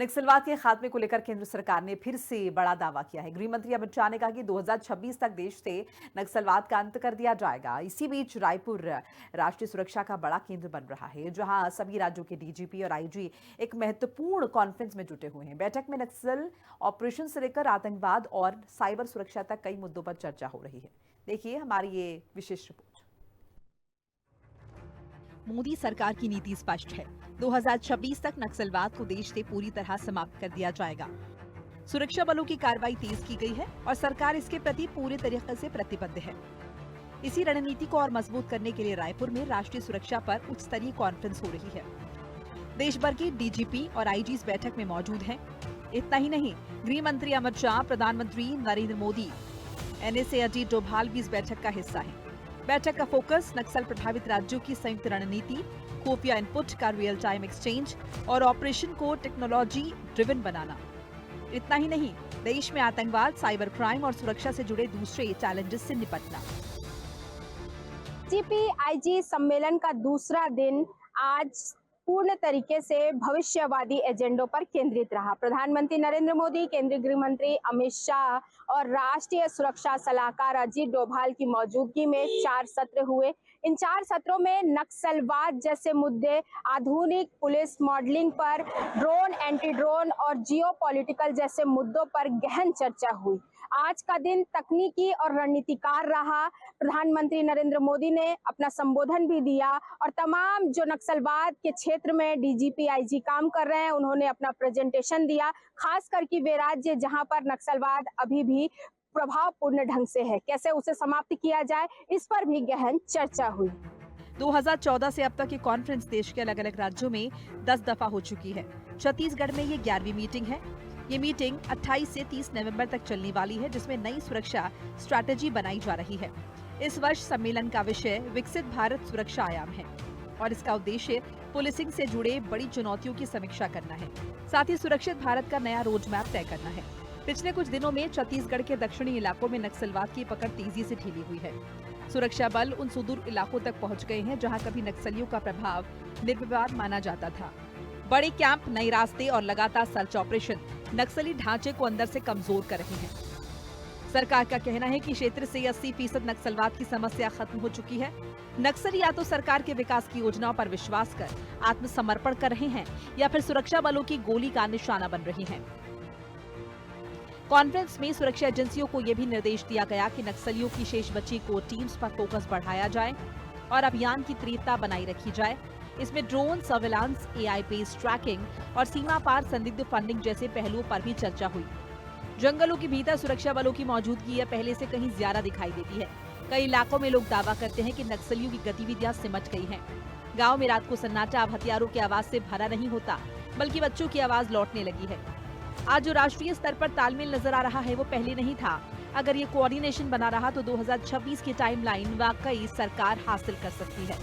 नक्सलवाद के खात्मे को लेकर केंद्र सरकार ने फिर से बड़ा दावा किया है। गृह मंत्री अमित शाह ने कहा कि 2026 तक देश से नक्सलवाद का अंत कर दिया जाएगा। इसी बीच रायपुर राष्ट्रीय सुरक्षा का बड़ा केंद्र बन रहा है, जहां सभी राज्यों के डीजीपी और आईजी एक महत्वपूर्ण कॉन्फ्रेंस में जुटे हुए हैं। बैठक में नक्सल ऑपरेशन से लेकर आतंकवाद और साइबर सुरक्षा तक कई मुद्दों पर चर्चा हो रही है। देखिए हमारी ये विशेष रिपोर्ट। मोदी सरकार की नीति स्पष्ट है। 2026 तक नक्सलवाद को देश से पूरी तरह समाप्त कर दिया जाएगा। सुरक्षा बलों की कार्रवाई तेज की गई है और सरकार इसके प्रति पूरे तरीके से प्रतिबद्ध है। इसी रणनीति को और मजबूत करने के लिए रायपुर में राष्ट्रीय सुरक्षा पर उच्च स्तरीय कॉन्फ्रेंस हो रही है। देश भर के डीजीपी और आईजी इस बैठक में मौजूद हैं। इतना ही नहीं, गृह मंत्री अमित शाह, प्रधानमंत्री नरेंद्र मोदी, एनएसए अजीत डोभाल भी इस बैठक का हिस्सा है। बैठक का फोकस नक्सल प्रभावित राज्यों की संयुक्त रणनीति, खुफिया इनपुट का रियल टाइम एक्सचेंज और ऑपरेशन को टेक्नोलॉजी ड्रिवन बनाना। इतना ही नहीं, देश में आतंकवाद, साइबर क्राइम और सुरक्षा से जुड़े दूसरे चैलेंजेस से निपटना। डीजीपी आईजी सम्मेलन का दूसरा दिन आज पूर्ण तरीके से भविष्यवादी एजेंडों पर केंद्रित रहा। प्रधानमंत्री नरेंद्र मोदी, केंद्रीय गृह मंत्री अमित शाह और राष्ट्रीय सुरक्षा सलाहकार अजीत डोभाल की मौजूदगी में 4 सत्र हुए। इन 4 सत्रों में नक्सलवाद जैसे मुद्दे, आधुनिक पुलिस मॉडलिंग पर, ड्रोन, एंटी ड्रोन और जियो पॉलिटिकल जैसे मुद्दों पर गहन चर्चा हुई। आज का दिन तकनीकी और रणनीतिकार रहा। प्रधानमंत्री नरेंद्र मोदी ने अपना संबोधन भी दिया और तमाम जो नक्सलवाद के क्षेत्र में डीजीपी आईजी काम कर रहे हैं, उन्होंने अपना प्रेजेंटेशन दिया। खास करके वे राज्य जहां पर नक्सलवाद अभी भी प्रभावपूर्ण ढंग से है, कैसे उसे समाप्त किया जाए, इस पर भी गहन चर्चा हुई। 2014 से अब तक ये कॉन्फ्रेंस देश के अलग अलग राज्यों में 10 दफा हो चुकी है। छत्तीसगढ़ में ये 11वीं मीटिंग है। ये मीटिंग 28 से 30 नवंबर तक चलने वाली है, जिसमें नई सुरक्षा स्ट्रैटेजी बनाई जा रही है। इस वर्ष सम्मेलन का विषय विकसित भारत सुरक्षा आयाम है और इसका उद्देश्य पुलिसिंग से जुड़े बड़ी चुनौतियों की समीक्षा करना है, साथ ही सुरक्षित भारत का नया रोड मैप तय करना है। पिछले कुछ दिनों में छत्तीसगढ़ के दक्षिणी इलाकों में नक्सलवाद की पकड़ तेजी से ढीली हुई है। सुरक्षा बल उन सुदूर इलाकों तक पहुंच गए हैं जहां कभी नक्सलियों का प्रभाव निर्विवाद माना जाता था। बड़े कैंप, नए रास्ते और लगातार सर्च ऑपरेशन नक्सली ढांचे को अंदर से कमजोर कर रहे हैं। सरकार का कहना है कि क्षेत्र से 80% नक्सलवाद की समस्या खत्म हो चुकी है। नक्सली या तो सरकार के विकास की योजनाओं पर विश्वास कर आत्मसमर्पण कर रहे हैं या फिर सुरक्षा बलों की गोली का निशाना बन रहे हैं। कॉन्फ्रेंस में सुरक्षा एजेंसियों को यह भी निर्देश दिया गया कि नक्सलियों की शेष बची कोर टीम्स पर फोकस बढ़ाया जाए और अभियान की तीव्रता बनाई रखी जाए। इसमें drone surveillance, AI based tracking और सीमा पार संदिग्ध फंडिंग जैसे पहलुओं पर भी चर्चा हुई। जंगलों के भीतर सुरक्षा बलों की मौजूदगी यह पहले से कहीं ज्यादा दिखाई देती है। कई इलाकों में लोग दावा करते हैं कि नक्सलियों की गतिविधियां सिमट गई हैं। गांव में रात को सन्नाटा अब हथियारों की आवाज से भरा नहीं होता, बल्कि बच्चों की आवाज लौटने लगी है। आज जो राष्ट्रीय स्तर पर तालमेल नजर आ रहा है, वो पहले नहीं था। अगर ये कोऑर्डिनेशन बना रहा तो 2026 की टाइमलाइन वाकई सरकार हासिल कर सकती है।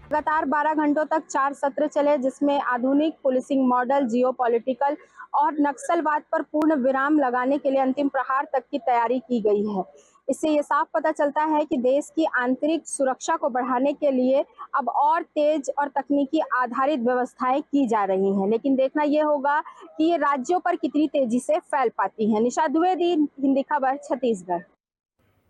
लगातार 12 घंटों तक 4 सत्र चले, जिसमें आधुनिक पुलिसिंग मॉडल, जियो पॉलिटिकल और नक्सलवाद पर पूर्ण विराम लगाने के लिए अंतिम प्रहार तक की तैयारी की गई है। इससे ये साफ पता चलता है कि देश की आंतरिक सुरक्षा को बढ़ाने के लिए अब और तेज और तकनीकी आधारित व्यवस्थाएं की जा रही हैं, लेकिन देखना ये होगा कि ये राज्यों पर कितनी तेजी से फैल पाती हैं। निशा द्विवेदी, हिंदी खबर, छत्तीसगढ़।